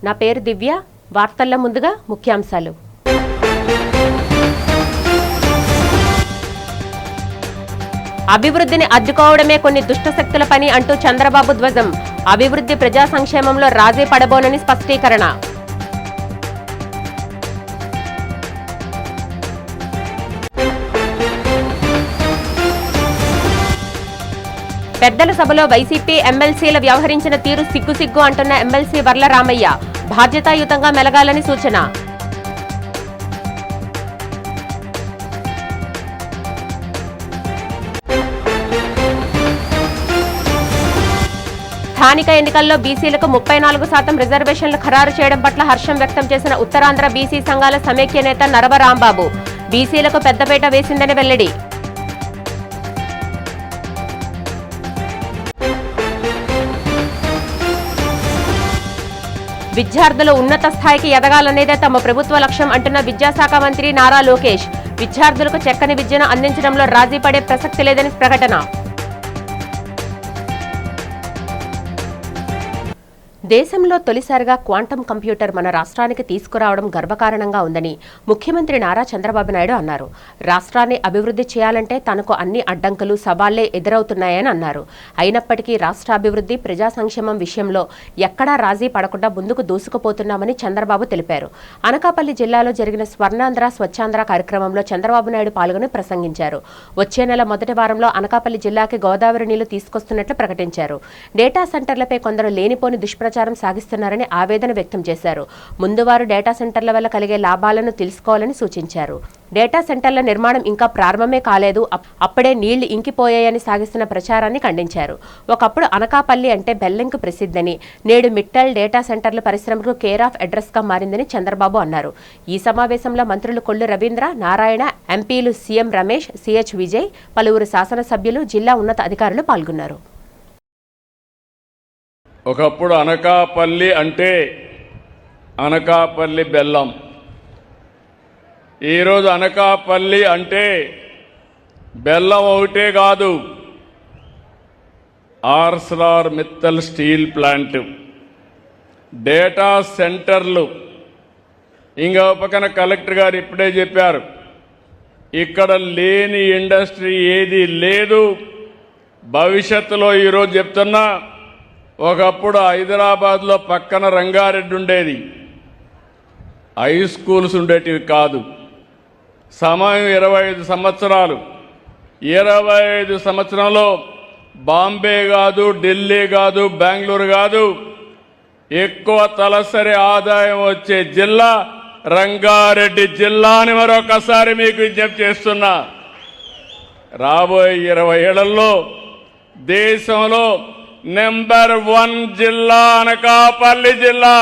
నా పేరు దివ్య. వార్తల్లో ముందుగా ముఖ్యాంశాలు. అభివృద్ధిని అడ్డుకోవడమే కొన్ని దుష్టశక్తుల పని అంటూ చంద్రబాబు ధ్వజం. అభివృద్ధి ప్రజా సంక్షేమంలో రాజీ పడబోనని స్పష్టీకరణ. పెద్దల సభలో వైసీపీ ఎమ్మెల్సీల వ్యవహరించిన తీరు సిగ్గు అంటున్న ఎమ్మెల్సీ వర్ల రామయ్య. బాధ్యతాయుతంగా మెలగాలని సూచన. స్థానిక ఎన్నికల్లో బీసీలకు 34% రిజర్వేషన్లు ఖరారు చేయడం పట్ల హర్షం వ్యక్తం చేసిన ఉత్తరాంధ్ర బీసీ సంఘాల సమైక్య నేత నరవ రాంబాబు. బీసీలకు పెద్దపీట వేసిందని వెల్లడి. విద్యార్థులు ఉన్నత స్థాయికి ఎదగాలనేదే తమ ప్రభుత్వ లక్ష్యం అంటున్న విద్యాశాఖ మంత్రి నారా లోకేష్. విద్యార్థులకు చక్కని విద్యను అందించడంలో రాజీ పడే ప్రసక్తి లేదని ప్రకటన. దేశంలో తొలిసారిగా క్వాంటం కంప్యూటర్ మన రాష్ట్రానికి తీసుకురావడం గర్వకారణంగా ఉందని ముఖ్యమంత్రి నారా చంద్రబాబు నాయుడు అన్నారు. రాష్ట్రాన్ని అభివృద్ధి చేయాలంటే తనకు అన్ని అడ్డంకులు సవాళ్లే ఎదురవుతున్నాయని అన్నారు. అయినప్పటికీ రాష్ట్ర అభివృద్ధి ప్రజా సంక్షేమం విషయంలో ఎక్కడా రాజీ పడకుండా ముందుకు దూసుకుపోతున్నామని చంద్రబాబు తెలిపారు. అనకాపల్లి జిల్లాలో జరిగిన స్వర్ణాంధ్ర స్వచ్ఛాంధ్ర కార్యక్రమంలో చంద్రబాబు నాయుడు పాల్గొని ప్రసంగించారు. వచ్చే నెల మొదటి వారంలో అనకాపల్లి జిల్లాకి గోదావరి నీళ్లు తీసుకొస్తున్నట్లు ప్రకటించారు. డేటా సెంటర్లపై కొందరు లేనిపోని దుష్ప్రచారం సాగిస్తున్నారని ఆవేదన వ్యక్తం చేశారు. ముందు వారు డేటా సెంటర్ల వల్ల కలిగే లాభాలను తెలుసుకోవాలని సూచించారు. డేటా సెంటర్ల నిర్మాణం ఇంకా ప్రారంభమే కాలేదు, అప్పుడే నీళ్లు ఇంకిపోయాయని సాగిస్తున్న ప్రచారాన్ని ఖండించారు. ఒకప్పుడు అనకాపల్లి అంటే బెల్లంకు ప్రసిద్ధని, నేడు మిట్టల్ డేటా సెంటర్ల పరిశ్రమకు కేర్ ఆఫ్ అడ్రస్ గా మారిందని చంద్రబాబు అన్నారు. ఈ సమావేశంలో మంత్రులు కొల్లు రవీంద్ర, నారాయణ, ఎంపీలు సీఎం రమేష్, సిహెచ్ విజయ్, పలువురు శాసనసభ్యులు, జిల్లా ఉన్నత అధికారులు పాల్గొన్నారు. ఒకప్పుడు అనకాపల్లి అంటే అనకాపల్లి బెల్లం. ఈరోజు అనకాపల్లి అంటే బెల్లం ఒకటే కాదు, Arcelor Mittal steel plant, data సెంటర్లు. ఇంకో పక్కన కలెక్టర్ గారు ఇప్పుడే చెప్పారు, ఇక్కడ లేని ఇండస్ట్రీ ఏది లేదు. భవిష్యత్తులో ఈరోజు చెప్తున్నా, ఒకప్పుడు హైదరాబాద్లో పక్కన రంగారెడ్డి ఉండేది, హై స్కూల్స్ ఉండేటివి కాదు. సమయం 25 సంవత్సరాలు. 25 సంవత్సరంలో బాంబే కాదు, ఢిల్లీ కాదు, బెంగళూరు కాదు, ఎక్కువ తలసరి ఆదాయం వచ్చే జిల్లా రంగారెడ్డి జిల్లా అని మరొకసారి మీకు విజ్ఞప్తి చేస్తున్నా. రాబోయే 20 ఏళ్లలో దేశంలో నెంబర్ 1 జిల్లా అనకాపల్లి జిల్లా.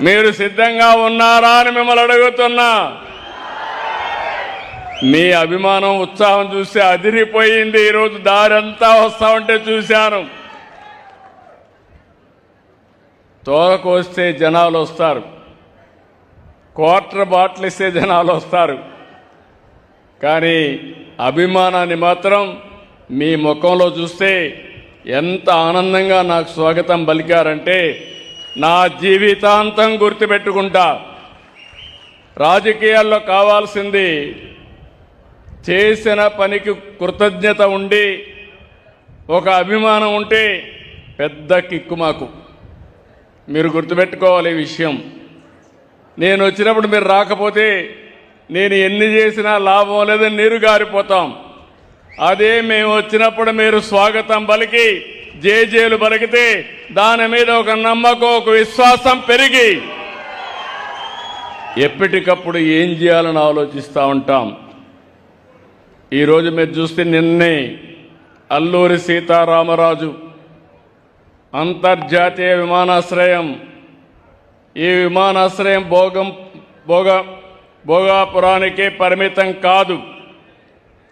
మీరు సిద్ధంగా ఉన్నారా అని మిమ్మల్ని అడుగుతున్నా. మీ అభిమానం, ఉత్సాహం చూసి అదిరిపోయింది. ఈరోజు దారంతా వస్తా ఉంటే చూశాను. తోరకొస్తే జనాలు వస్తారు, క్వార్టర్ బాటిల్ ఇస్తే జనాలు వస్తారు, కానీ అభిమానాన్ని మాత్రం మీ ముఖంలో చూస్తే ఎంత ఆనందంగా నాకు స్వాగతం పలికారంటే నా జీవితాంతం గుర్తుపెట్టుకుంటా. రాజకీయాల్లో కావాల్సింది చేసిన పనికి కృతజ్ఞత ఉండి ఒక అభిమానం ఉంటే పెద్ద కిక్కు మాకు. మీరు గుర్తుపెట్టుకోవాలి ఈ విషయం. నేను వచ్చినప్పుడు మీరు రాకపోతే నేను ఎన్ని చేసినా లాభం లేదని నీరు గారిపోతాం. అదే మేము వచ్చినప్పుడు మీరు స్వాగతం పలికి జేజేలు పలికితే దాని మీద ఒక నమ్మకం, ఒక విశ్వాసం పెరిగి ఎప్పటికప్పుడు ఏం చేయాలని ఆలోచిస్తూ ఉంటాం. ఈరోజు మీరు చూస్తే నిన్నే అల్లూరి సీతారామరాజు అంతర్జాతీయ విమానాశ్రయం, ఈ విమానాశ్రయం భోగాపురానికే పరిమితం కాదు.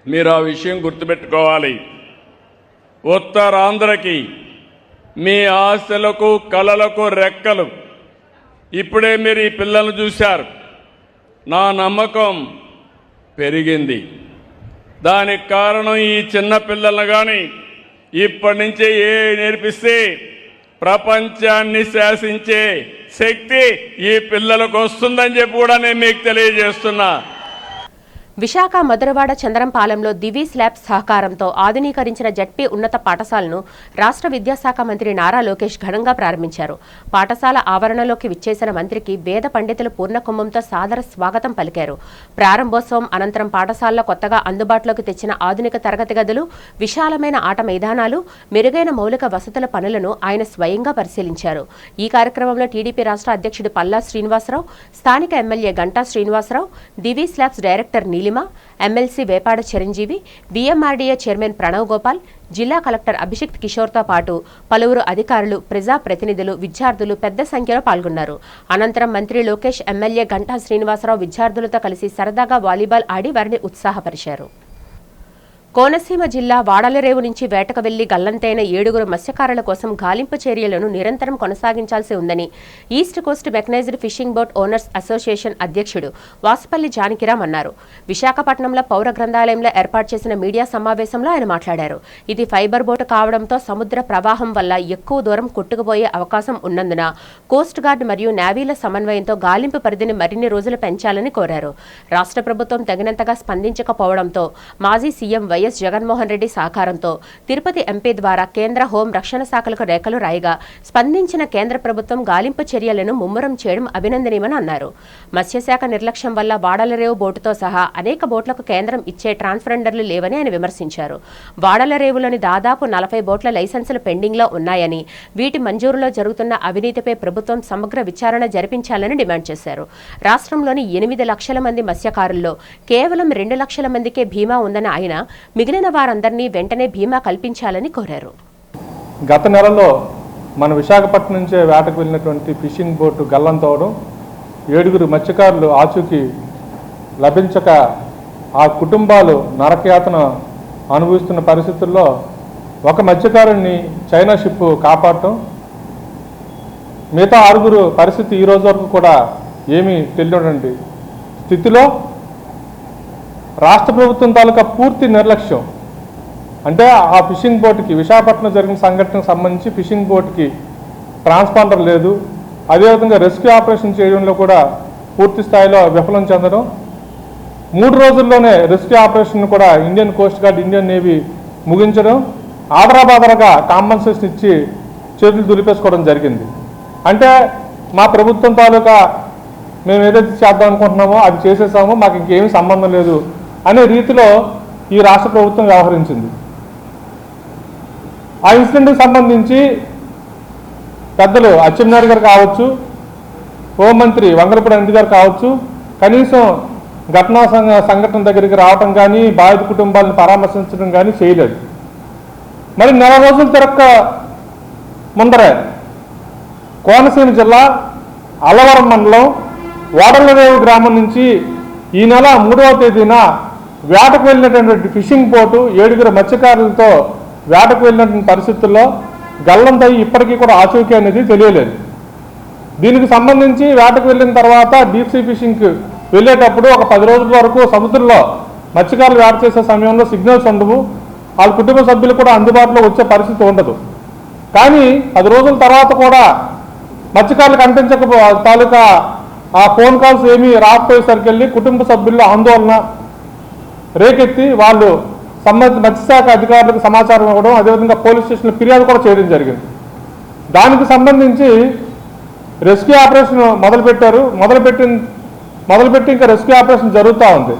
మీరు ఆ విషయం గుర్తుపెట్టుకోవాలి. ఉత్తరాంధ్రకి మీ ఆశలకు కలలకు రెక్కలు. ఇప్పుడే మీరు ఈ పిల్లలను చూశారు. నా నమ్మకం పెరిగింది. దానికి కారణం ఈ చిన్న పిల్లలను కానీ ఇప్పటి నుంచే ఏ నేర్పిస్తే ప్రపంచాన్ని శాసించే శక్తి ఈ పిల్లలకు వస్తుందని చెప్పి కూడా నేను మీకు తెలియజేస్తున్నా. విశాఖ మధురవాడ చంద్రంపాలెంలో దివీస్ ల్యాబ్స్ సహకారంతో ఆధునీకరించిన జడ్పీ ఉన్నత పాఠశాలను రాష్ట్ర విద్యాశాఖ మంత్రి నారా లోకేష్ ఘనంగా ప్రారంభించారు. పాఠశాల ఆవరణలోకి విచ్చేసిన మంత్రికి వేద పండితులు పూర్ణకుంభంతో సాదర స్వాగతం పలికారు. ప్రారంభోత్సవం అనంతరం పాఠశాలలో కొత్తగా అందుబాటులోకి తెచ్చిన ఆధునిక తరగతి గదులు, విశాలమైన ఆట మైదానాలు, మెరుగైన మౌలిక వసతుల పనులను ఆయన స్వయంగా పరిశీలించారు. ఈ కార్యక్రమంలో టీడీపీ రాష్ట్ర అధ్యక్షుడు పల్లా శ్రీనివాసరావు, స్థానిక MLA Ganta Srinivasarao, Divi's labs director Neelima, MLC Vepada Chiranjeevi, BMRDA chairman Pranav Gopal, జిల్లా కలెక్టర్ అభిషిక్త్ కిషోర్తో పాటు పలువురు అధికారులు, ప్రజాప్రతినిధులు, విద్యార్థులు పెద్ద సంఖ్యలో పాల్గొన్నారు. అనంతరం మంత్రి లోకేష్, ఎమ్మెల్యే గంటా శ్రీనివాసరావు విద్యార్థులతో కలిసి సరదాగా వాలీబాల్ ఆడి వారిని ఉత్సాహపరిచారు. కోనసీమ జిల్లా వాడలరేవు నుంచి వేటకు వెళ్లి గల్లంతైన 7 మత్స్యకారుల కోసం గాలింపు చర్యలను నిరంతరం కొనసాగించాల్సి ఉందని east Coast mechanised fishing boat owners association అధ్యక్షుడు వాసుపల్లి జానకిరామ్ అన్నారు. విశాఖపట్నంలో పౌర గ్రంథాలయంలో ఏర్పాటు చేసిన మీడియా సమావేశంలో ఆయన మాట్లాడారు. ఇది ఫైబర్ బోటు కావడంతో సముద్ర ప్రవాహం వల్ల ఎక్కువ దూరం కొట్టుకుపోయే అవకాశం ఉన్నందున కోస్ట్ గార్డ్ మరియు నేవీల సమన్వయంతో గాలింపు పరిధిని మరిన్ని రోజులు పెంచాలని కోరారు. రాష్ట్ర ప్రభుత్వం తగినంతగా స్పందించకపోవడంతో మాజీ సీఎం వైఎస్ జగన్మోహన్ రెడ్డి సహకారంతో తిరుపతి ఎంపీ ద్వారా కేంద్ర హోం రక్షణ శాఖలకు రేఖలు రాయగా స్పందించిన కేంద్ర ప్రభుత్వం గాలింపు చర్యలను ముమ్మరం చేయడం అభినందనీయమని అన్నారు. మత్స్యశాఖ నిర్లక్ష్యం వల్ల వాడలరేవు బోటుతో సహా అనేక బోట్లకు కేంద్రం ఇచ్చే ట్రాన్స్ఫరెండర్లు లేవని ఆయన విమర్శించారు. వాడలరేవులోని దాదాపు 40 బోట్ల లైసెన్సులు పెండింగ్లో ఉన్నాయని, వీటి మంజూరులో జరుగుతున్న అవినీతిపై ప్రభుత్వం సమగ్ర విచారణ జరిపించాలని డిమాండ్ చేశారు. రాష్ట్రంలోని 8 లక్షల మంది మత్స్యకారుల్లో కేవలం 2 లక్షల మందికే బీమా ఉందని ఆయన మిగిలిన వారందరినీ వెంటనే బీమా కల్పించాలని కోరారు. గత నెలలో మన విశాఖపట్నం నుంచే వేటకు వెళ్ళినటువంటి ఫిషింగ్ బోటు గల్లంతవడం, 7 మత్స్యకారులు ఆచూకీ లభించక ఆ కుటుంబాలు నరకయాతన అనుభవిస్తున్న పరిస్థితుల్లో ఒక మత్స్యకారుడిని చైనా షిప్ కాపాడటం, మిగతా 6 పరిస్థితి ఈ రోజు వరకు కూడా ఏమీ తెలియనటువంటి స్థితిలో రాష్ట్ర ప్రభుత్వం తాలూకా పూర్తి నిర్లక్ష్యం. అంటే ఆ ఫిషింగ్ బోట్కి విశాఖపట్నం జరిగిన సంఘటనకు సంబంధించి ఫిషింగ్ బోట్కి ట్రాన్స్పాండర్ లేదు, అదేవిధంగా రెస్క్యూ ఆపరేషన్ చేయడంలో కూడా పూర్తి స్థాయిలో విఫలం చెందడం, 3 రోజుల్లోనే రెస్క్యూ ఆపరేషన్ కూడా Indian coast guard, Indian navy ముగించడం, ఆదరాబాదరగా కాంపన్సేషన్ ఇచ్చి చేతులు దులిపేసుకోవడం జరిగింది. అంటే మా ప్రభుత్వం తాలూకా మేము ఏదైతే చేద్దాం అనుకుంటున్నామో అది చేసేసామో, మాకు ఇంకేమీ సంబంధం లేదు అనే రీతిలో ఈ రాష్ట్ర ప్రభుత్వం వ్యవహరించింది. ఆ ఇన్సిడెంట్కి సంబంధించి పెద్దలు అచ్చెన్నాయుడు గారు కావచ్చు, హోంమంత్రి వంగలపూడి అనిత గారు కావచ్చు, కనీసం ఘటనా సంఘటన దగ్గరికి రావటం కానీ, బాధిత కుటుంబాలను పరామర్శించడం కానీ చేయలేదు. మరి 4 రోజుల తిరక్క ముందరే కోనసీమ జిల్లా అల్లవరం మండలం వాడలరేవు గ్రామం నుంచి ఈ నెల 3వ తేదీన వేటకు వెళ్ళినటువంటి ఫిషింగ్ బోటు 7 మత్స్యకారులతో వేటకు వెళ్ళినటువంటి పరిస్థితుల్లో గల్లంతయి ఇప్పటికీ కూడా ఆచూకీ అనేది తెలియలేదు. దీనికి సంబంధించి వేటకు వెళ్ళిన తర్వాత డీప్ సీ ఫిషింగ్కి వెళ్ళేటప్పుడు ఒక 10 రోజుల వరకు సముద్రంలో మత్స్యకారులు వేట చేసే సమయంలో సిగ్నల్స్ ఉండవు, వాళ్ళ కుటుంబ సభ్యులు కూడా అందుబాటులో వచ్చే పరిస్థితి ఉండదు. కానీ 10 రోజుల తర్వాత కూడా మత్స్యకారులు కనిపించక తాలూకా ఆ ఫోన్ కాల్స్ ఏమీ రాకపోయేసరికి వెళ్ళి కుటుంబ సభ్యుల్లో ఆందోళన రేకెత్తి వాళ్ళు సంబంధిత మత్స్యశాఖ అధికారులకు సమాచారం ఇవ్వడం, అదేవిధంగా పోలీస్ స్టేషన్లో ఫిర్యాదు కూడా చేయడం జరిగింది. దానికి సంబంధించి రెస్క్యూ ఆపరేషన్ మొదలుపెట్టి ఇంకా రెస్క్యూ ఆపరేషన్ జరుగుతూ ఉంది.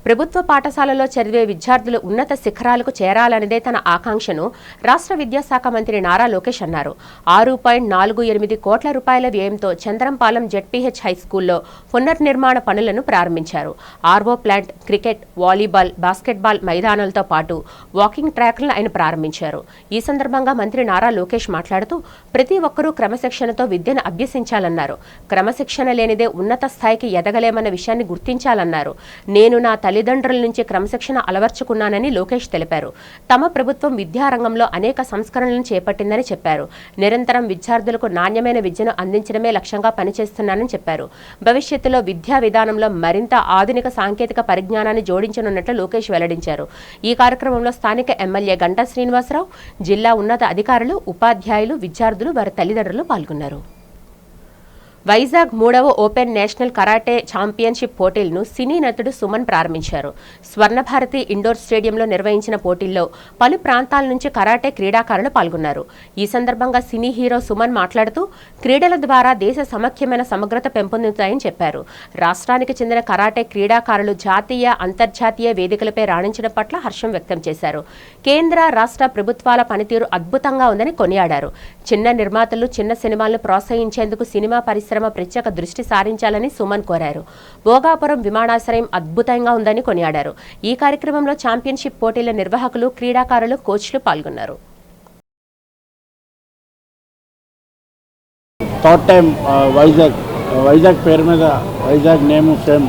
ప్రభుత్వ పాఠశాలలో చదివే విద్యార్థులు ఉన్నత శిఖరాలకు చేరాలనేదే తన ఆకాంక్షను రాష్ట్ర విద్యాశాఖ మంత్రి నారా లోకేష్ అన్నారు. 6.48 కోట్ల రూపాయల వ్యయంతో చంద్రంపాలెం జెడ్పీహెచ్ హైస్కూల్లో పునర్నిర్మాణ పనులను ప్రారంభించారు. RO plant, cricket, volleyball, basketball మైదానాలతో పాటు వాకింగ్ ట్రాక్లను ఆయన ప్రారంభించారు. ఈ సందర్భంగా మంత్రి నారా లోకేష్ మాట్లాడుతూ ప్రతి ఒక్కరూ క్రమశిక్షణతో విద్యను అభ్యసించాలన్నారు. క్రమశిక్షణ లేనిదే ఉన్నత స్థాయికి ఎదగలేమన్న విషయాన్ని గుర్తించాలన్నారు. నేను నా తల్లిదండ్రుల నుంచి క్రమశిక్షణ అలవర్చుకున్నానని లోకేష్ తెలిపారు. తమ ప్రభుత్వం విద్యారంగంలో అనేక సంస్కరణలను చేపట్టిందని చెప్పారు. నిరంతరం విద్యార్థులకు నాణ్యమైన విద్యను అందించడమే లక్ష్యంగా పనిచేస్తున్నానని చెప్పారు. భవిష్యత్తులో విద్యా విధానంలో మరింత ఆధునిక సాంకేతిక పరిజ్ఞానాన్ని జోడించనున్నట్లు లోకేష్ వెల్లడించారు. ఈ కార్యక్రమంలో స్థానిక ఎమ్మెల్యే గంటా శ్రీనివాసరావు, జిల్లా ఉన్నత అధికారులు, ఉపాధ్యాయులు, విద్యార్థులు, వారి తల్లిదండ్రులు పాల్గొన్నారు. వైజాగ్ 3వ ఓపెన్ నేషనల్ కరాటే ఛాంపియన్షిప్ పోటీలను సినీ నటుడు సుమన్ ప్రారంభించారు. స్వర్ణభారతి ఇండోర్ స్టేడియంలో నిర్వహించిన పోటీల్లో పలు ప్రాంతాల నుంచి కరాటే క్రీడాకారులు పాల్గొన్నారు. ఈ సందర్భంగా సినీ హీరో సుమన్ మాట్లాడుతూ క్రీడల ద్వారా దేశ సమైక్యమైన సమగ్రత పెంపొందుతాయని చెప్పారు. రాష్ట్రానికి చెందిన కరాటే క్రీడాకారులు జాతీయ, అంతర్జాతీయ వేదికలపై రాణించడం పట్ల హర్షం వ్యక్తం చేశారు. కేంద్ర, రాష్ట్ర ప్రభుత్వాల పనితీరు అద్భుతంగా ఉందని కొనియాడారు. చిన్న నిర్మాతలు చిన్న సినిమాలను ప్రోత్సహించేందుకు సినిమా పరిశ్రమ ప్రత్యేక దృష్టి సారించాలని సుమన్ కోరారు. భోగాపురం విమానాశ్రయం అద్భుతంగా ఉందని కొనియాడారు. ఈ కార్యక్రమంలో ఛాంపియన్షిప్ పోటీల నిర్వాహకులు, క్రీడాకారులు, కోచ్లు పాల్గొన్నారు. థర్డ్ టైం వైజాగ్ పేరు మీద, వైజాగ్ నేమ్ ఫేమ్,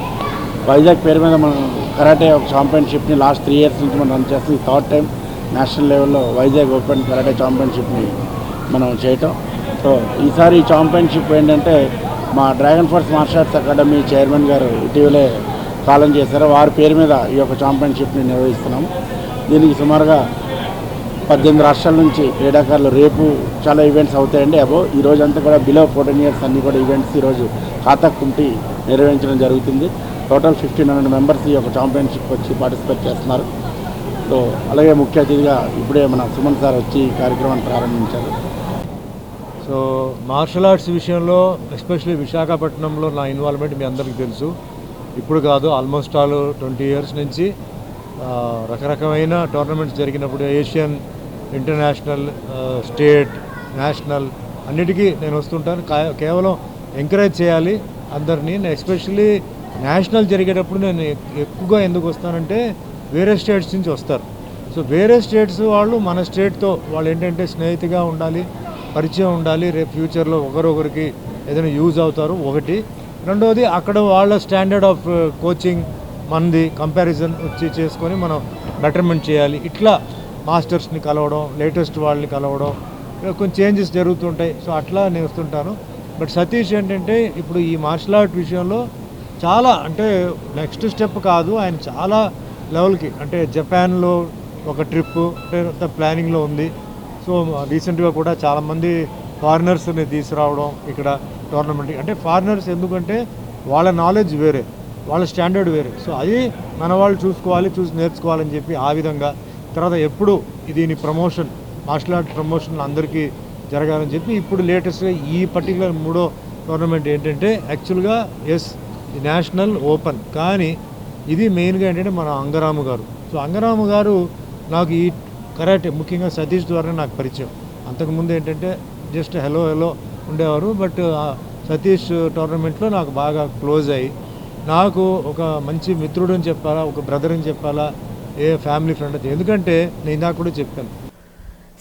వైజాగ్ పేరు మీద మనం కరాటే ఒక ఛాంపియన్షిప్ని లాస్ట్ 3 years నుంచి మనం రన్ చేస్తుంది. థర్డ్ టైం నేషనల్ లెవెల్లో వైజాగ్ ఓపెన్ కరాటే ఛాంపియన్షిప్ని మనం చేయటం. సో ఈసారి ఈ ఛాంపియన్షిప్ ఏంటంటే మా dragon force martial arts academy chairman గారు ఇటీవలే కాలం చేశారు. వారి పేరు మీద ఈ యొక్క ఛాంపియన్షిప్ని నిర్వహిస్తున్నాము. దీనికి సుమారుగా 18 రాష్ట్రాల నుంచి క్రీడాకారులు, రేపు చాలా ఈవెంట్స్ అవుతాయండి. ఈ రోజంతా కూడా బిలో 14 years అన్నీ కూడా ఈవెంట్స్ ఈరోజు ఖాతా కుంటి నిర్వహించడం జరుగుతుంది. టోటల్ 1500 మెంబర్స్ ఈ యొక్క ఛాంపియన్షిప్ వచ్చి పార్టిసిపేట్ చేస్తున్నారు. సో అలాగే ముఖ్య అతిథిగా ఇప్పుడే మన సుమన్ సార్ వచ్చి ఈ కార్యక్రమాన్ని ప్రారంభించారు. సో మార్షల్ ఆర్ట్స్ విషయంలో ఎస్పెషల్లీ విశాఖపట్నంలో నా ఇన్వాల్వ్మెంట్ మీ అందరికీ తెలుసు. ఇప్పుడు కాదు, ఆల్మోస్ట్ ఆల్ 20 years నుంచి రకరకమైన టోర్నమెంట్స్ జరిగినప్పుడు ఏషియన్, ఇంటర్నేషనల్, స్టేట్, నేషనల్ అన్నిటికీ నేను వస్తుంటాను. కేవలం ఎంకరేజ్ చేయాలి అందరినీ. ఎస్పెషల్లీ నేషనల్ జరిగేటప్పుడు నేను ఎక్కువగా ఎందుకు వస్తానంటే వేరే స్టేట్స్ నుంచి వస్తారు. సో వేరే స్టేట్స్ వాళ్ళు మన స్టేట్తో వాళ్ళు ఏంటంటే స్నేహితుగా ఉండాలి, పరిచయం ఉండాలి. రేపు ఫ్యూచర్లో ఒకరొకరికి ఏదైనా యూజ్ అవుతారు ఒకటి. రెండవది అక్కడ వాళ్ళ స్టాండర్డ్ ఆఫ్ కోచింగ్ మనది కంపారిజన్ వచ్చి చేసుకొని మనం బెటర్మెంట్ చేయాలి. ఇట్లా మాస్టర్స్ని కలవడం, లేటెస్ట్ వాళ్ళని కలవడం, కొంచెం చేంజెస్ జరుగుతుంటాయి. సో అట్లా నేను వస్తుంటాను. బట్ సతీష్ ఏంటంటే ఇప్పుడు ఈ మార్షల్ ఆర్ట్ విషయంలో చాలా అంటే నెక్స్ట్ స్టెప్ కాదు, ఆయన చాలా లెవెల్కి అంటే జపాన్లో ఒక ట్రిప్ అంటే ప్లానింగ్లో ఉంది. సో రీసెంట్గా కూడా చాలామంది ఫారినర్స్ని తీసుకురావడం ఇక్కడ టోర్నమెంట్. అంటే ఫారినర్స్ ఎందుకంటే వాళ్ళ నాలెడ్జ్ వేరే, వాళ్ళ స్టాండర్డ్ వేరే. సో అది మన వాళ్ళు చూసుకోవాలి, చూసి నేర్చుకోవాలని చెప్పి ఆ విధంగా. తర్వాత ఎప్పుడు దీని ప్రమోషన్, మార్షల్ ఆర్ట్ ప్రమోషన్ అందరికీ జరగాలని చెప్పి ఇప్పుడు లేటెస్ట్గా ఈ పర్టికులర్ 3వ టోర్నమెంట్ ఏంటంటే యాక్చువల్గా నేషనల్ ఓపెన్, కానీ ఇది మెయిన్గా ఏంటంటే మన అంగరాము గారు. సో అంగరాము గారు నాకు ఈ కరాటే ముఖ్యంగా సతీష్ ద్వారా నాకు పరిచయం. అంతకుముందు ఏంటంటే జస్ట్ హలో ఉండేవారు. బట్ సతీష్ టోర్నమెంట్లో నాకు బాగా క్లోజ్ అయ్యి నాకు ఒక మంచి మిత్రుడు అని చెప్పాలా, ఒక బ్రదర్ అని చెప్పాలా, ఏ ఫ్యామిలీ ఫ్రెండ్ అయితే. ఎందుకంటే నేను ఇందాక కూడా చెప్పాను,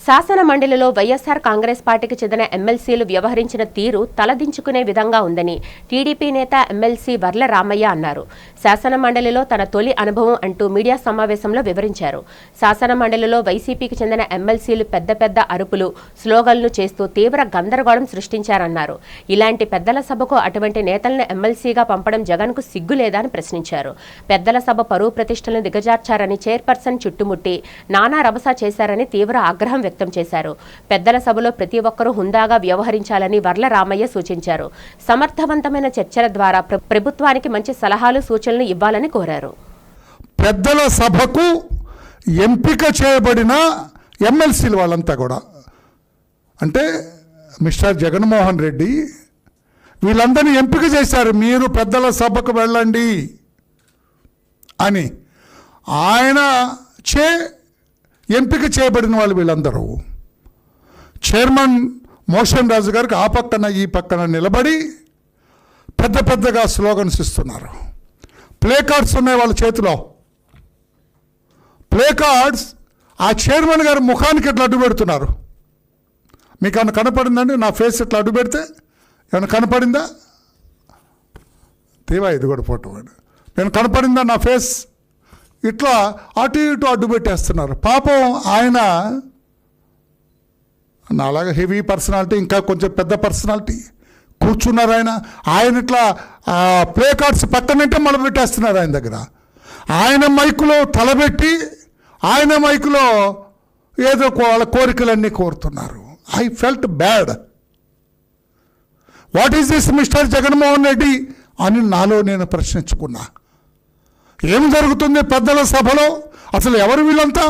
శాసన మండలిలో వైఎస్ఆర్ కాంగ్రెస్ పార్టీకి చెందిన ఎమ్మెల్సీలు వ్యవహరించిన తీరు తలదించుకునే విధంగా ఉందని టీడీపీ నేత ఎమ్మెల్సీ వర్ల రామయ్య అన్నారు. శాసన మండలిలో తన తొలి అనుభవం అంటూ మీడియా సమావేశంలో వివరించారు. శాసన మండలిలో వైసీపీకి చెందిన ఎమ్మెల్సీలు పెద్ద అరుపులు, స్లోగన్లు చేస్తూ తీవ్ర గందరగోళం సృష్టించారన్నారు. ఇలాంటి పెద్దల సభకు అటువంటి నేతలను ఎమ్మెల్సీగా పంపడం జగన్కు సిగ్గులేదా అని ప్రశ్నించారు. పెద్దల సభ పరువు ప్రతిష్టలను దిగజార్చారని, చైర్పర్సన్ చుట్టుముట్టి నానా రభస చేశారని తీవ్ర ఆగ్రహం వ్యక్తం చేశారు. పెద్దల సభలో ప్రతి ఒక్కరూ హుందాగా వ్యవహరించాలని వర్ల రామయ్య సూచించారు. సమర్థవంతమైన చర్చల ద్వారా ప్రభుత్వానికి మంచి సలహాలు, సూచనలు ఇవ్వాలని కోరారు. పెద్దల సభకు ఎంపిక చేయబడిన ఎమ్మెల్సీలు వాళ్ళంతా కూడా అంటే మిస్టర్ జగన్మోహన్ రెడ్డి వీళ్ళందరినీ ఎంపిక చేశారు. మీరు పెద్దల సభకు వెళ్ళండి అని ఆయన ఎంపిక చేయబడిన వాళ్ళు వీళ్ళందరూ. చైర్మన్ మోషన్ రాజు గారికి ఆ పక్కన ఈ పక్కన నిలబడి పెద్దగా స్లోగన్స్ ఇస్తున్నారు. ప్లే కార్డ్స్ ఉన్నాయి వాళ్ళ చేతిలో. ప్లే కార్డ్స్ ఆ చైర్మన్ గారి ముఖానికి ఇట్లా అడ్డు పెడుతున్నారు. మీకు ఏమైనా కనపడిందండి? నా ఫేస్ ఇట్లా అడ్డు పెడితే ఏమైనా కనపడిందా? తీవా ఇది కూడా ఫోటో. నేను కనపడిందా నా ఫేస్? ఇట్లా అటు ఇటు అడ్డు పెట్టేస్తున్నారు. పాపం ఆయన నాలాగా హెవీ పర్సనాలిటీ, ఇంకా కొంచెం పెద్ద పర్సనాలిటీ కూర్చున్నారు. ఆయన ఇట్లా ప్లే కార్డ్స్ పక్కనంటే మొదలుపెట్టేస్తున్నారు ఆయన దగ్గర. ఆయన మైకులో తలబెట్టి ఆయన మైకులో ఏదో వాళ్ళ కోరికలన్నీ కోరుతున్నారు. I felt bad. What is this mister Jaganmohan Reddy అని నాలో నేను ప్రశ్నించుకున్నా. ఏం జరుగుతుంది పెద్దల సభలో? అసలు ఎవరు వీళ్ళంతా?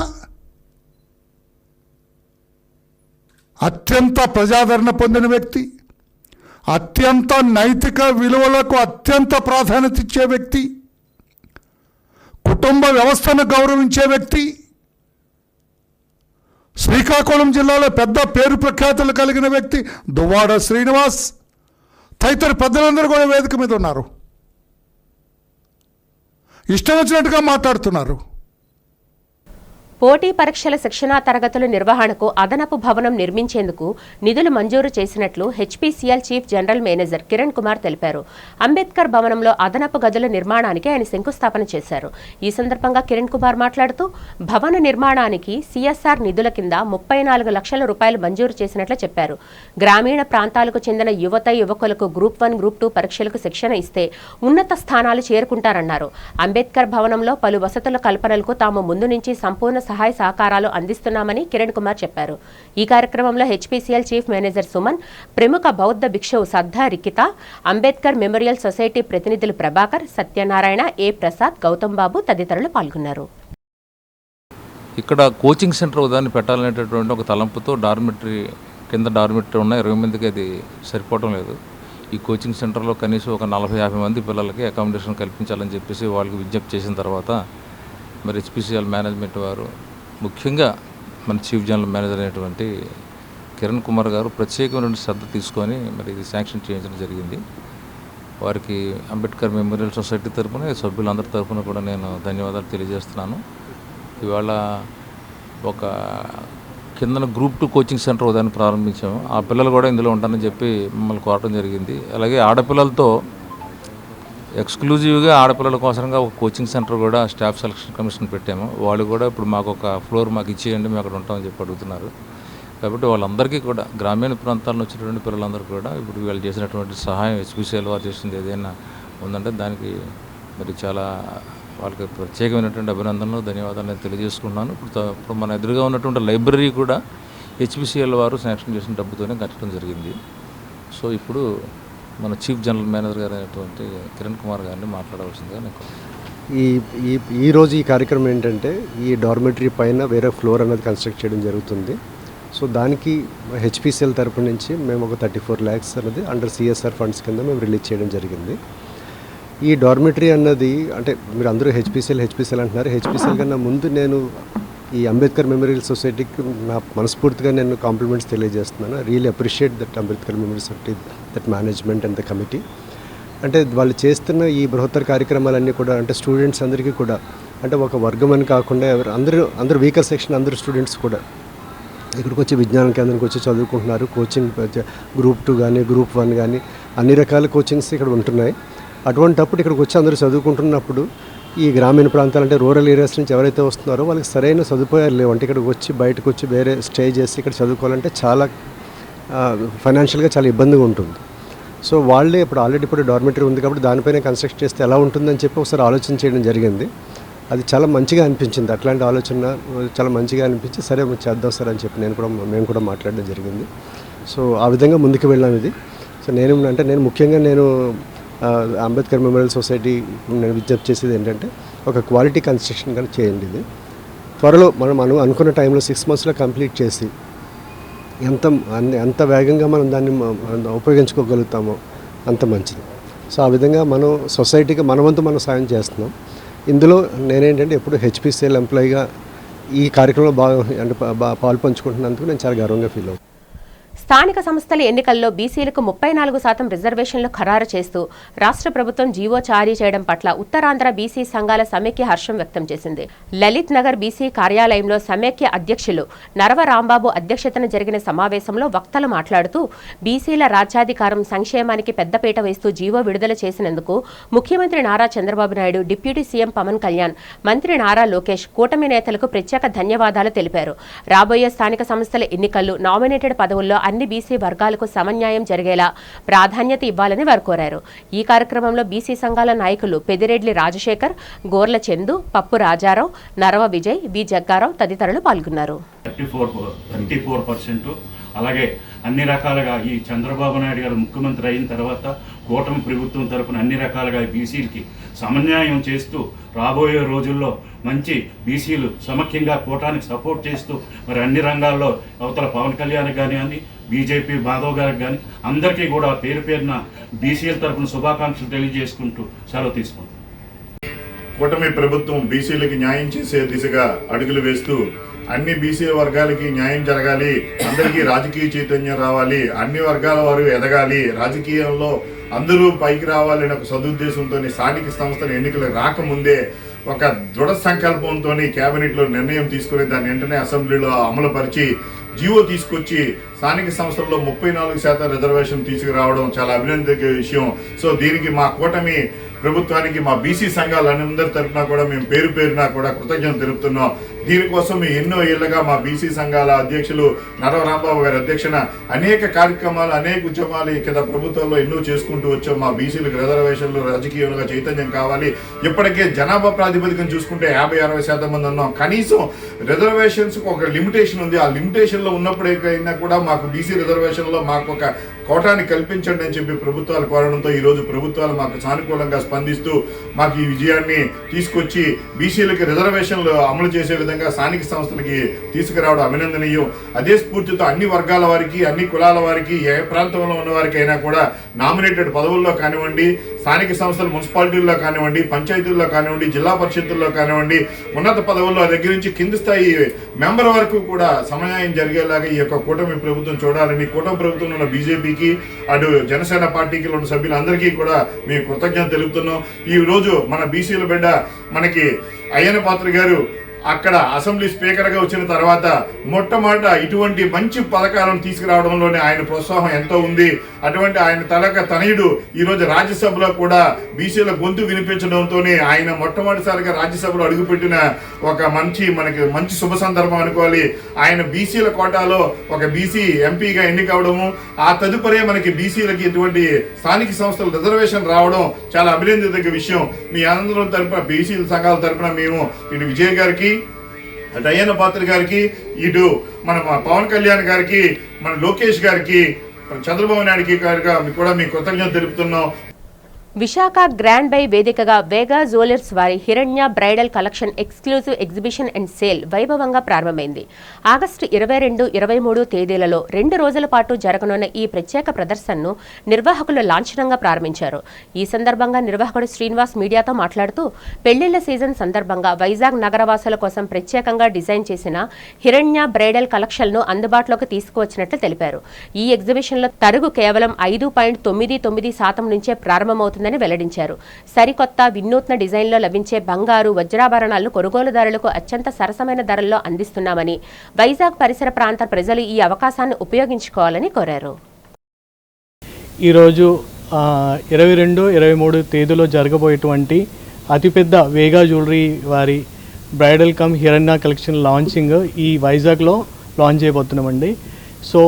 అత్యంత ప్రజాదరణ పొందిన వ్యక్తి, అత్యంత నైతిక విలువలకు అత్యంత ప్రాధాన్యత ఇచ్చే వ్యక్తి, కుటుంబ వ్యవస్థను గౌరవించే వ్యక్తి, శ్రీకాకుళం జిల్లాలో పెద్ద పేరు ప్రఖ్యాతులు కలిగిన వ్యక్తి దువ్వాడ శ్రీనివాస్ తదితర పెద్దలందరూ కూడా వేదిక మీద ఉన్నారు. ఇష్టం వచ్చినట్టుగా మాట్లాడుతున్నారు. పోటీ పరీక్షల శిక్షణా తరగతుల నిర్వహణకు అదనపు భవనం నిర్మించేందుకు నిధులు మంజూరు చేసినట్లు HPCL chief general manager Kiran Kumar తెలిపారు. అంబేద్కర్ భవనంలో అదనపు గదుల నిర్మాణానికి ఆయన శంకుస్థాపన చేశారు. ఈ సందర్భంగా కిరణ్ కుమార్ మాట్లాడుతూ భవన నిర్మాణానికి సీఎస్ఆర్ నిధుల కింద 34 లక్షల రూపాయలు మంజూరు చేసినట్లు చెప్పారు. గ్రామీణ ప్రాంతాలకు చెందిన యువకులకు గ్రూప్ 1, గ్రూప్ 2 పరీక్షలకు శిక్షణ ఇస్తే ఉన్నత స్థానాలు చేరుకుంటారన్నారు. అంబేద్కర్ భవనంలో పలు వసతుల కల్పనలకు తాము ముందు నుంచి సంపూర్ణ సహాయ సహకారాలు అందిస్తున్నామని కిరణ్ కుమార్ చెప్పారు. ఈ కార్యక్రమంలో హెచ్పీసీఎల్ చీఫ్ మేనేజర్ సుమన్, ప్రముఖ బౌద్ధ భిక్షువు సద్దా రికిత, అంబేద్కర్ మెమోరియల్ సొసైటీ ప్రతినిధులు ప్రభాకర్, సత్యనారాయణ, ఏ ప్రసాద్, గౌతమ్ బాబు తదితరులు పాల్గొన్నారు. ఇక్కడ కోచింగ్ సెంటర్ ఉదాహరణ పెట్టాలనేటటువంటి ఒక తలంపుతో కింద డార్మిటరీ ఉన్న 20 మందికి అది సరిపోవడం లేదు. ఈ కోచింగ్ సెంటర్లో కనీసం ఒక 40-50 మంది పిల్లలకి అకామిడేషన్ కల్పించాలని చెప్పేసి వాళ్ళకి విజ్ఞప్తి చేసిన తర్వాత మరి హెచ్పీసీఎల్ మేనేజ్మెంట్ వారు, ముఖ్యంగా మన చీఫ్ జనరల్ మేనేజర్ అయినటువంటి కిరణ్ కుమార్ గారు ప్రత్యేకమైన శ్రద్ధ తీసుకొని మరి ఇది శాంక్షన్ చేయించడం జరిగింది. వారికి అంబేద్కర్ మెమోరియల్ సొసైటీ తరఫున, సభ్యులందరి తరఫున కూడా నేను ధన్యవాదాలు తెలియజేస్తున్నాను. ఇవాళ ఒక కిందన గ్రూప్ 2 కోచింగ్ సెంటర్ ఉదాహరణ ప్రారంభించాము. ఆ పిల్లలు కూడా ఇందులో ఉంటారని చెప్పి మమ్మల్ని కోరటం జరిగింది. అలాగే ఆడపిల్లలతో ఎక్స్క్లూజివ్గా ఆడపిల్లల కోసంగా ఒక కోచింగ్ సెంటర్ కూడా స్టాఫ్ సెలక్షన్ కమిషన్ పెట్టాము. వాళ్ళు కూడా ఇప్పుడు మాకు ఒక ఫ్లోర్ మాకు ఇచ్చేయండి, మేము అక్కడ ఉంటామని చెప్పి అడుగుతున్నారు. కాబట్టి వాళ్ళందరికీ కూడా గ్రామీణ ప్రాంతాల నుంచి వచ్చినటువంటి పిల్లలందరూ కూడా ఇప్పుడు వీళ్ళు చేసినటువంటి సహాయం, హెచ్పీసీఎల్ వారు చేసింది ఏదైనా ఉందంటే దానికి మరి చాలా వాళ్ళకి ప్రత్యేకమైనటువంటి అభినందనలు, ధన్యవాదాలు నేను తెలియజేసుకున్నాను. ఇప్పుడు మన ఎదురుగా ఉన్నటువంటి లైబ్రరీ కూడా హెచ్పీసీఎల్ వారు శాంక్షన్ చేసిన డబ్బుతోనే కట్టడం జరిగింది. సో ఇప్పుడు మన చీఫ్ జనరల్ మేనేజర్ గారు అయినటువంటి కిరణ్ కుమార్ గారిని మాట్లాడవలసిందిగా నేను ఈరోజు ఈ కార్యక్రమం ఏంటంటే ఈ డార్మెటరీ పైన వేరే ఫ్లోర్ అనేది కన్స్ట్రక్ట్ చేయడం జరుగుతుంది. సో దానికి హెచ్పీసీఎల్ తరపు నుంచి మేము ఒక 34 lakhs అనేది అండర్ సిఎస్ఆర్ ఫండ్స్ కింద మేము రిలీజ్ చేయడం జరిగింది. ఈ డార్మెటరీ అన్నది అంటే మీరు అందరూ హెచ్పీసీఎల్ అంటున్నారు. హెచ్పీసీఎల్ కన్నా ముందు నేను ఈ అంబేద్కర్ మెమోరియల్ సొసైటీకి నా మనస్ఫూర్తిగా నేను కాంప్లిమెంట్స్ తెలియజేస్తున్నాను. I really appreciate that Ambedkar memorial society, that management and the committee. అంటే వాళ్ళు చేస్తున్న ఈ బృహత్తర కార్యక్రమాలన్నీ కూడా అంటే స్టూడెంట్స్ అందరికీ కూడా అంటే ఒక వర్గం అని కాకుండా అందరూ వీకర్ సెక్షన్ అందరూ స్టూడెంట్స్ కూడా ఇక్కడికి వచ్చి విజ్ఞాన కేంద్రానికి వచ్చి చదువుకుంటున్నారు. కోచింగ్ గ్రూప్ 2 కానీ గ్రూప్ 1 కానీ అన్ని రకాల కోచింగ్స్ ఇక్కడ ఉంటున్నాయి. అటువంటప్పుడు ఇక్కడికి వచ్చి అందరూ చదువుకుంటున్నప్పుడు ఈ గ్రామీణ ప్రాంతాలు అంటే రూరల్ ఏరియాస్ నుంచి ఎవరైతే వస్తున్నారో వాళ్ళకి సరైన సదుపాయాలు లేవు. అంటే ఇక్కడికి వచ్చి బయటకు వచ్చి వేరే స్టే చేసి ఇక్కడ చదువుకోవాలంటే చాలా ఫైనాన్షియల్గా చాలా ఇబ్బందిగా ఉంటుంది. సో వాళ్ళే ఇప్పుడు డార్మెటరీ ఉంది కాబట్టి దానిపైన కన్స్ట్రక్ట్ చేస్తే ఎలా ఉంటుందని చెప్పి ఒకసారి ఆలోచన చేయడం జరిగింది. అది చాలా మంచిగా అనిపించింది. అట్లాంటి ఆలోచన చాలా మంచిగా అనిపించి సరే చేద్దాం సార్ అని చెప్పి మేము కూడా మాట్లాడడం జరిగింది. సో ఆ విధంగా ముందుకు వెళ్ళాం ఇది. సో నేను ముఖ్యంగా అంబేద్కర్ మెమోరియల్ సొసైటీ నేను విజ్ఞప్తి చేసేది ఏంటంటే ఒక క్వాలిటీ కన్స్ట్రక్షన్ కానీ చేయండి. ఇది త్వరలో మనం అనుకున్న టైంలో 6 monthsలో కంప్లీట్ చేసి ఎంత వేగంగా మనం దాన్ని ఉపయోగించుకోగలుగుతామో అంత మంచిది. సో ఆ విధంగా మనం సొసైటీకి మనవంతు మనం సాయం చేస్తున్నాం. ఇందులో నేనేంటంటే ఎప్పుడు హెచ్పీసీఎల్ ఎంప్లాయీగా ఈ కార్యక్రమంలో పాలు పంచుకుంటున్నందుకు నేను చాలా గర్వంగా ఫీల్ అవుతాను. స్థానిక సంస్థల ఎన్నికల్లో బీసీలకు 34% రిజర్వేషన్లు ఖరారు చేస్తూ రాష్ట్ర ప్రభుత్వం జీవో జారీ చేయడం పట్ల ఉత్తరాంధ్ర బీసీ సంఘాల సమైక్య హర్షం వ్యక్తం చేసింది. లలిత్ నగర్ బీసీ కార్యాలయంలో సమైక్య అధ్యక్షులు నరవ రాంబాబు అధ్యక్షతన జరిగిన సమావేశంలో వక్తలు మాట్లాడుతూ బీసీల రాజ్యాధికారం సంక్షేమానికి పెద్దపీట వేస్తూ జీవో విడుదల చేసినందుకు ముఖ్యమంత్రి నారా చంద్రబాబు నాయుడు, డిప్యూటీ సీఎం పవన్ కళ్యాణ్, మంత్రి నారా లోకేష్, కూటమి నేతలకు ప్రత్యేక ధన్యవాదాలు తెలిపారు. రాబోయే స్థానిక సంస్థల ఎన్నికల్లో నామినేటెడ్ పదవుల్లో అన్ని బీసీ వర్గాలకు సమన్యాయం జరిగేలా ప్రాధాన్యత ఇవ్వాలని వారు కోరారు. ఈ కార్యక్రమంలో బీసీ సంఘాల నాయకులు పెదిరెడ్లి రాజశేఖర్, గోర్ల చందు, పప్పు రాజారావు, నరవ విజయ్, బి జగ్గారావు తదితరులు పాల్గొన్నారు. 34%. అలాగే అన్ని రకాలుగా ఈ చంద్రబాబు నాయుడు గారు ముఖ్యమంత్రి అయిన తర్వాత కూటమి ప్రభుత్వం తరపున అన్ని రకాలుగా బీసీలకి సమన్యాయం చేస్తూ రాబోయే రోజుల్లో మంచి బీసీలు సమైక్యంగా కూటానికి సపోర్ట్ చేస్తూ మరి అన్ని రంగాల్లో అవతల పవన్ కళ్యాణ్ కానీ బీజేపీ మాధవ్ గారికి కానీ అందరికీ కూడా పేరు పేరున బీసీల తరపున శుభాకాంక్షలు తెలియజేసుకుంటూ సెలవు తీసుకుంటాం. కూటమి ప్రభుత్వం బీసీలకి న్యాయం చేసే దిశగా అడుగులు వేస్తూ అన్ని బీసీ వర్గాలకి న్యాయం జరగాలి, అందరికీ రాజకీయ చైతన్యం రావాలి, అన్ని వర్గాల వారు ఎదగాలి, రాజకీయంలో అందరూ పైకి రావాలని ఒక సదుద్దేశంతో స్థానిక సంస్థల ఎన్నికలు రాకముందే ఒక దృఢ సంకల్పంతో కేబినెట్లో నిర్ణయం తీసుకుని దాన్ని వెంటనే అసెంబ్లీలో అమలుపరిచి జీవో తీసుకొచ్చి స్థానిక సంస్థల్లో 34% రిజర్వేషన్ తీసుకురావడం చాలా అభినందన విషయం. సో దీనికి మా కూటమి ప్రభుత్వానికి, మా బీసీ సంఘాలందరి తరఫున కూడా మేము పేరు పేరున కూడా కృతజ్ఞతలు తెలుపుతున్నాం. దీనికోసం మేము ఎన్నో ఏళ్లుగా మా బీసీ సంఘాల అధ్యక్షులు నరవ రాంబాబు గారి అధ్యక్షన అనేక కార్యక్రమాలు, అనేక ఉద్యమాలు ఇక్కడ ప్రభుత్వంలో ఎన్నో చేసుకుంటూ వచ్చాం. మా బీసీలకు రిజర్వేషన్లు రాజకీయంగా చైతన్యం కావాలి. ఇప్పటికే జనాభా ప్రాతిపదికన చూసుకుంటే 50-60% మంది ఉన్నాం. కనీసం రిజర్వేషన్స్కి ఒక లిమిటేషన్ ఉంది. ఆ లిమిటేషన్లో ఉన్నప్పుడైనా కూడా మాకు బీసీ రిజర్వేషన్లో మాకు ఒక కోటాన్ని కల్పించండి అని చెప్పి ప్రభుత్వాలు కోరడంతో ఈరోజు ప్రభుత్వాలు మాకు సానుకూలంగా స్పందిస్తూ మాకు ఈ విజయాన్ని తీసుకొచ్చి బీసీలకి రిజర్వేషన్లు అమలు చేసే విధంగా స్థానిక సంస్థలకి తీసుకురావడం అభినందనీయం. అదే స్ఫూర్తితో అన్ని వర్గాల వారికి, అన్ని కులాల వారికి, ఏ ప్రాంతంలో ఉన్న వారికి అయినా కూడా నామినేటెడ్ పదవుల్లో కానివ్వండి, స్థానిక సంస్థల మున్సిపాలిటీల్లో కానివ్వండి, పంచాయతీల్లో కానివ్వండి, జిల్లా పరిషత్తుల్లో కానివ్వండి, ఉన్నత పదవుల్లో దగ్గర నుంచి కింది స్థాయి మెంబర్ వరకు కూడా సమన్యాయం జరిగేలాగా ఈ యొక్క కూటమి ప్రభుత్వం చూడాలని, కూటమి ప్రభుత్వంలో ఉన్న బీజేపీకి, అటు జనసేన పార్టీకి ఉన్న సభ్యులందరికీ కూడా మేము కృతజ్ఞత తెలుపుతున్నాం. ఈ రోజు మన బీసీల బిడ్డ మనకి అయ్యన్న పాత్ర గారు అక్కడ అసెంబ్లీ స్పీకర్గా వచ్చిన తర్వాత మొట్టమొదట ఇటువంటి మంచి పథకాలను తీసుకురావడంలోనే ఆయన ప్రోత్సాహం ఎంతో ఉంది. అటువంటి ఆయన తనయుడు ఈరోజు రాజ్యసభలో కూడా బీసీల గొంతు వినిపించడంతోనే ఆయన మొట్టమొదటిసారిగా రాజ్యసభలో అడుగుపెట్టిన ఒక మనకి మంచి శుభ సందర్భం అనుకోవాలి. ఆయన బీసీల కోటాలో ఒక బీసీ ఎంపీగా ఎన్నికవడము, ఆ తదుపరే మనకి బీసీలకి ఇటువంటి స్థానిక సంస్థల రిజర్వేషన్ రావడం చాలా అభినందించదగ్గ విషయం. మీ అందరం తరపున, బీసీల సంఘాల తరపున మేము ఇటు విజయ్ గారికి, అటు అయ్యన్న పాత్ర గారికి, ఇటు మన పవన్ కళ్యాణ్ గారికి, మన లోకేష్ గారికి, చంద్రబాబు నాయుడుకి కూడా మీ కృతజ్ఞత తెలుపుతున్నాం. విశాఖ గ్రాండ్ బై వేదికగా వేగా జ్యువెలర్స్ వారి హిరణ్య bridal collection exclusive exhibition and sale వైభవంగా ప్రారంభమైంది. ఆగస్టు 22, 23 తేదీలలో 2 రోజుల పాటు జరగనున్న ఈ ప్రత్యేక ప్రదర్శనను నిర్వాహకులు లాంఛనంగా ప్రారంభించారు. ఈ సందర్భంగా నిర్వాహకుడు శ్రీనివాస్ మీడియాతో మాట్లాడుతూ, పెళ్లిళ్ల సీజన్ సందర్భంగా వైజాగ్ నగరవాసుల కోసం ప్రత్యేకంగా డిజైన్ చేసిన హిరణ్య బ్రైడల్ కలెక్షన్ను అందుబాటులోకి తీసుకువచ్చినట్లు తెలిపారు. ఈ ఎగ్జిబిషన్లో తరుగు కేవలం 5.99% నుంచే ప్రారంభమవుతుంది వెల్లడించారు. సరికొత్త వినూత్న డిజైన్లో లభించే బంగారు, వజ్రాభరణాలను కొనుగోలుదారులకు అత్యంత సరసమైన ధరల్లో అందిస్తున్నామని, వైజాగ్ పరిసర ప్రాంత ప్రజలు ఈ అవకాశాన్ని ఉపయోగించుకోవాలని కోరారు. ఈరోజు 22, 23 తేదీలో జరగబోయేటువంటి అతిపెద్ద వేగా జ్యువెలరీ వారి బ్రైడల్ కమ్ హిరణ్య కలెక్షన్ లాంచింగ్ ఈ వైజాగ్లో లాంచ్ చేయబోతున్నామండి. సో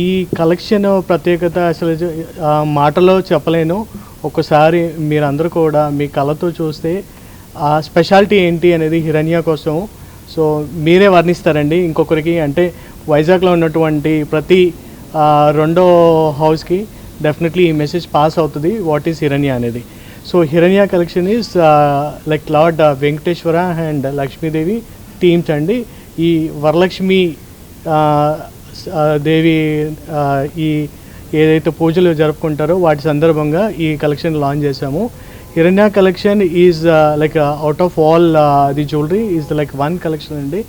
ఈ కలెక్షన్ ప్రత్యేకత అసలు మాటలో చెప్పలేను. ఒకసారి మీరందరూ కూడా మీ కళ్ళతో చూస్తే ఆ స్పెషాలిటీ ఏంటి అనేది హిరణ్య కోసం సో మీరే వర్ణిస్తారండి ఇంకొకరికి. అంటే వైజాగ్లో ఉన్నటువంటి ప్రతి రెండో హౌస్కి డెఫినెట్లీ ఈ మెసేజ్ పాస్ అవుతుంది వాట్ ఈస్ హిరణ్య అనేది. సో హిరణ్య collection is like lord Venkateswara and Lakshmidevi themes అండి. ఈ వరలక్ష్మి దేవి ఈ ఏదైతే పూజలు జరుపుకుంటారో వాటి సందర్భంగా ఈ కలెక్షన్ లాంచ్ చేశాము. హిరణ్య collection is like out of all the jewellery is like one collection అండి.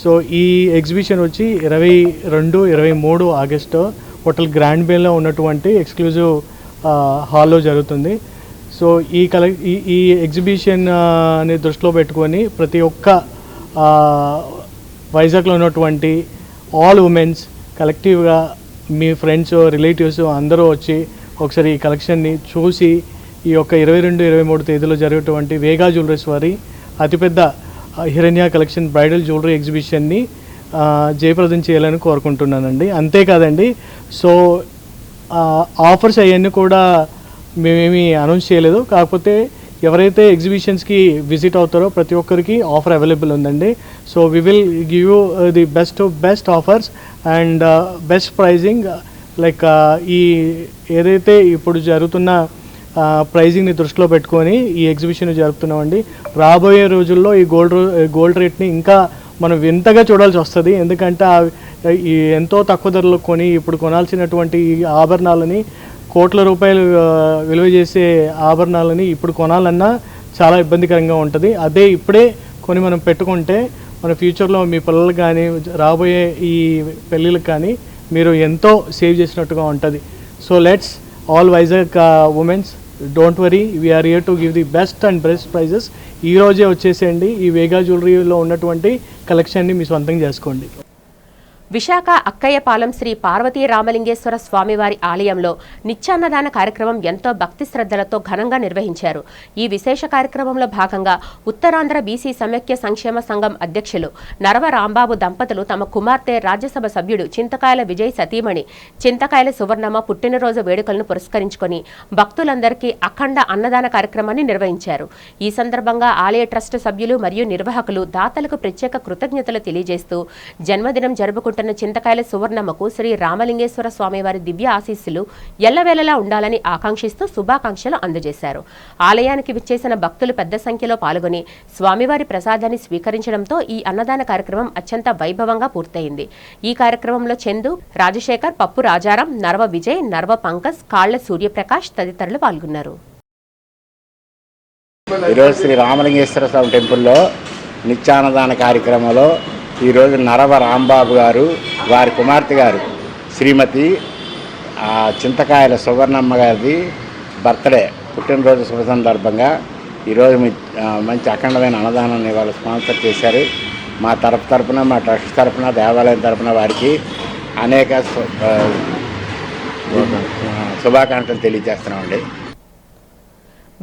సో ఈ ఎగ్జిబిషన్ వచ్చి 22, 23 ఆగస్టు హోటల్ గ్రాండ్ బేలో ఉన్నటువంటి ఎక్స్క్లూజివ్ హాల్లో జరుగుతుంది. సో ఈ ఎగ్జిబిషన్ ని దృష్టిలో పెట్టుకొని ప్రతి ఒక్క వైజాగ్లో ఉన్నటువంటి ఆల్ ఉమెన్స్ కలెక్టివ్గా మీ ఫ్రెండ్స్ రిలేటివ్స్ అందరూ వచ్చి ఒకసారి ఈ కలెక్షన్ని చూసి ఈ యొక్క 22-23 తేదీలో జరిగేటువంటి వేగా జ్యువెలరీస్ వారి అతిపెద్ద హిరణ్య కలెక్షన్ బ్రైడల్ జ్యువెలరీ ఎగ్జిబిషన్ని జయప్రదం చేయాలని కోరుకుంటున్నానండి. అంతేకాదండి, సో ఆఫర్స్ అవన్నీ కూడా మేమేమి అనౌన్స్ చేయలేదు. కాకపోతే ఎవరైతే ఎగ్జిబిషన్స్కి విజిట్ అవుతారో ప్రతి ఒక్కరికి ఆఫర్ అవైలబుల్ ఉందండి. So we will give you the best offers and best prizing. Like ఈ ఏదైతే ఇప్పుడు జరుగుతున్న ప్రైజింగ్ని దృష్టిలో పెట్టుకొని ఈ ఎగ్జిబిషన్ జరుపుతున్నామండి. రాబోయే రోజుల్లో ఈ గోల్డ్ రేట్ని ఇంకా మనం వింతగా చూడాల్సి వస్తుంది. ఎందుకంటే ఈ ఎంతో తక్కువ ధరలో కొని ఇప్పుడు కొనాల్సినటువంటి ఈ ఆభరణాలని కోట్ల రూపాయలు విలువ చేసే ఆభరణాలని ఇప్పుడు కొనాలన్నా చాలా ఇబ్బందికరంగా ఉంటుంది. అదే ఇప్పుడే కొని మనం పెట్టుకుంటే మన ఫ్యూచర్లో మీ పిల్లలకు కానీ రాబోయే ఈ పెళ్ళిళ్ళకి కానీ మీరు ఎంతో సేవ్ చేసినట్టుగా ఉంటుంది. So let's all Vizag womens, don't worry, we're here to give the best and best prizes. ఈరోజే వచ్చేసేయండి, ఈ వేగా జ్యువెలరీలో ఉన్నటువంటి కలెక్షన్ని మీ సొంతం చేసుకోండి. విశాఖ అక్కయ్యపాలెం శ్రీ పార్వతీ రామలింగేశ్వర స్వామివారి ఆలయంలో నిత్యాన్నదాన కార్యక్రమం ఎంతో భక్తి శ్రద్ధలతో ఘనంగా నిర్వహించారు. ఈ విశేష కార్యక్రమంలో భాగంగా ఉత్తరాంధ్ర బీసీ సమైక్య సంక్షేమ సంఘం అధ్యక్షులు నరవ రాంబాబు దంపతులు తమ కుమార్తె రాజ్యసభ సభ్యుడు చింతకాయల విజయ్ సతీమణి చింతకాయల సువర్ణమ్మ పుట్టినరోజు వేడుకలను పురస్కరించుకొని భక్తులందరికీ అఖండ అన్నదాన కార్యక్రమాన్ని నిర్వహించారు. ఈ సందర్భంగా ఆలయ ట్రస్ట్ సభ్యులు మరియు నిర్వాహకులు దాతలకు ప్రత్యేక కృతజ్ఞతలు తెలియజేస్తూ జన్మదినం జరుపుకుంటున్న చింతకాయల సువర్ణమ్మకు శ్రీ రామలింగేశ్వర స్వామివారి దివ్య ఆశీస్సులు ఎల్లవేళలా ఉండాలని ఆకాంక్షిస్తూ శుభాకాంక్షలు అందజేశారు. ఆలయానికి విచ్చేసిన భక్తులు పెద్ద సంఖ్యలో పాల్గొని స్వామివారి ప్రసాదాన్ని స్వీకరించడంతో ఈ అన్నదాన కార్యక్రమం అత్యంత వైభవంగా పూర్తయింది. ఈ కార్యక్రమంలో చందు, రాజశేఖర్, పప్పు రాజారాం, నర్వ విజయ్, నర్వ పంకజ్, కాళ్ల సూర్యప్రకాష్ తదితరులు పాల్గొన్నారు. ఈరోజు శ్రీ రామలింగేశ్వర స్వామి టెంపుల్లో నిత్యాన్నదాన కార్యక్రమంలో ఈరోజు నరవ రాంబాబు గారు వారి కుమార్తె గారు శ్రీమతి చింతకాయల సువర్ణమ్మ గారిది బర్త్డే పుట్టినరోజు శుభ సందర్భంగా ఈరోజు మంచి అఖండమైన అన్నదానాన్ని వాళ్ళు స్పాన్సర్ చేశారు. మా తరపున మా ట్రస్ట్ తరపున దేవాలయం తరపున వారికి అనేక శుభాకాంక్షలు తెలియజేస్తున్నామండి.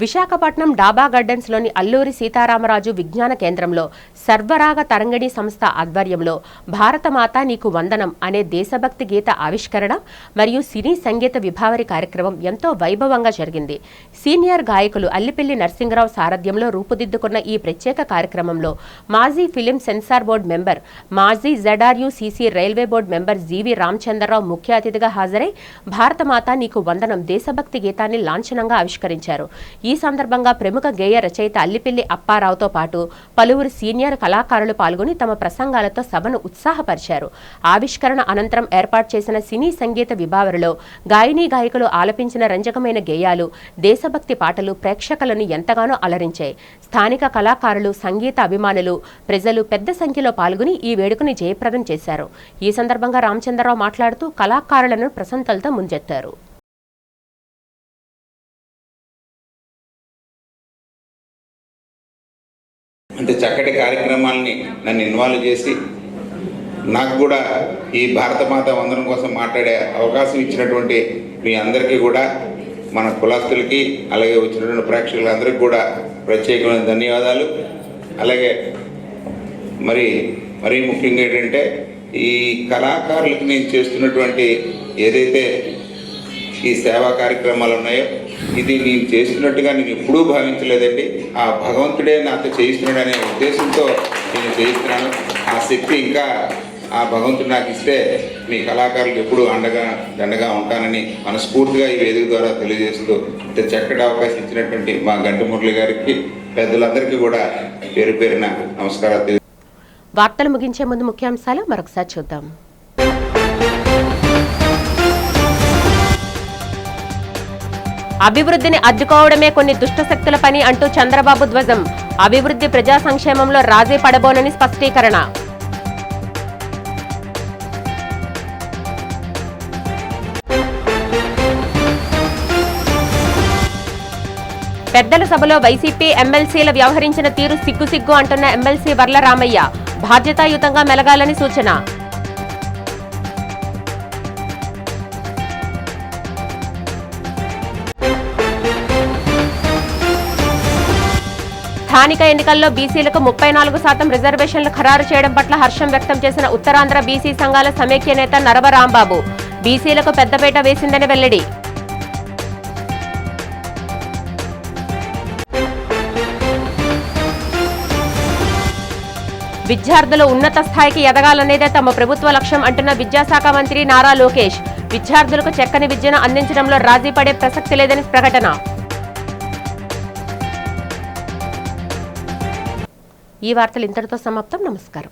విశాఖపట్నం డాబా గార్డెన్స్లోని అల్లూరి సీతారామరాజు విజ్ఞాన కేంద్రంలో సర్వరాగ తరంగిణి సంస్థ ఆధ్వర్యంలో భారతమాత నీకు వందనం అనే దేశభక్తి గీత ఆవిష్కరణ మరియు సినీ సంగీత విభావరి కార్యక్రమం ఎంతో వైభవంగా జరిగింది. సీనియర్ గాయకులు అల్లిపిల్లి నరసింగరావు సారథ్యంలో రూపుదిద్దుకున్న ఈ ప్రత్యేక కార్యక్రమంలో మాజీ ఫిలిం సెన్సార్ బోర్డు మెంబర్, మాజీ ZRUCC రైల్వే బోర్డు మెంబర్ జీవి రామచంద్రరావు ముఖ్య అతిథిగా హాజరై భారతమాత నీకు వందనం దేశభక్తి గీతాన్ని లాంఛనంగా ఆవిష్కరించారు. ఈ సందర్భంగా ప్రముఖ గేయ రచయిత అల్లిపిల్లి అప్పారావుతో పాటు పలువురు సీనియర్ కళాకారులు పాల్గొని తమ ప్రసంగాలతో సభను ఉత్సాహపరిచారు. ఆవిష్కరణ అనంతరం ఏర్పాటు చేసిన సినీ సంగీత విభావరిలో గాయనీ గాయకులు ఆలపించిన రంజకమైన గేయాలు, దేశభక్తి పాటలు ప్రేక్షకులను ఎంతగానో అలరించాయి. స్థానిక కళాకారులు, సంగీత అభిమానులు, ప్రజలు పెద్ద సంఖ్యలో పాల్గొని ఈ వేడుకను జయప్రదం చేశారు. ఈ సందర్భంగా రామచంద్రరావు మాట్లాడుతూ కళాకారులను ప్రశంసలతో ముంచెత్తారు. అంటే చక్కటి కార్యక్రమాలని నన్ను ఇన్వాల్వ్ చేసి నాకు కూడా ఈ భారతమాత వందనం కోసం మాట్లాడే అవకాశం ఇచ్చినటువంటి మీ అందరికీ కూడా, మన కులస్తులకి, అలాగే వచ్చినటువంటి ప్రేక్షకులందరికీ కూడా ప్రత్యేకమైన ధన్యవాదాలు. అలాగే మరీ ముఖ్యంగా ఏంటంటే ఈ కళాకారులకు నేను చేస్తున్నటువంటి ఏదైతే ఈ సేవా కార్యక్రమాలు ఉన్నాయో ఇది నేను చేస్తున్నట్టుగా నేను ఎప్పుడూ భావించలేదండి. ఆ భగవంతుడే నాతో చేయిస్తున్నాడు అనే ఉద్దేశంతో నేను చేయిస్తున్నాను. ఆ శక్తి ఇంకా ఆ భగవంతుడు నాకు ఇస్తే మీ కళాకారులకు ఎప్పుడూ దండగా ఉంటానని మనస్ఫూర్తిగా ఈ వేదిక ద్వారా తెలియజేస్తూ ఇంత చక్కటి అవకాశం ఇచ్చినటువంటి మా గంటి మురళి గారికి, పెద్దలందరికీ కూడా పేరు పేరున నమస్కారాలు. వార్తలు ముగించే ముందు ముఖ్యాంశాలు మరొకసారి చూద్దాం. అభివృద్ధిని అడ్డుకోవడమే కొన్ని దుష్టశక్తుల పని అంటూ చంద్రబాబు ధ్వజం. అభివృద్ధి ప్రజా సంక్షేమంలో రాజీ పడబోనని స్పష్టీకరణ. పెద్దల సభలో వైసీపీ ఎమ్మెల్సీల వ్యవహరించిన తీరు సిగ్గుసిగ్గు అంటున్న ఎమ్మెల్సీ వర్ల రామయ్య బాధ్యతాయుతంగా మెలగాలని సూచన. స్థానిక ఎన్నికల్లో బీసీలకు 34% రిజర్వేషన్లు ఖరారు చేయడం పట్ల హర్షం వ్యక్తం చేసిన ఉత్తరాంధ్ర బీసీ సంఘాల సమైక్య నేత నరవ రాంబాబు బీసీలకు పెద్దపీట వేసిందని వెల్లడి. విద్యార్థులు ఉన్నత స్థాయికి ఎదగాలనేదే తమ ప్రభుత్వ లక్ష్యం అంటున్న విద్యాశాఖ మంత్రి నారా లోకేష్ విద్యార్థులకు చక్కని విద్యను అందించడంలో రాజీ పడే ప్రసక్తి లేదని ప్రకటన. ఈ వార్తలు ఇంతటితో సమాప్తం. నమస్కారం.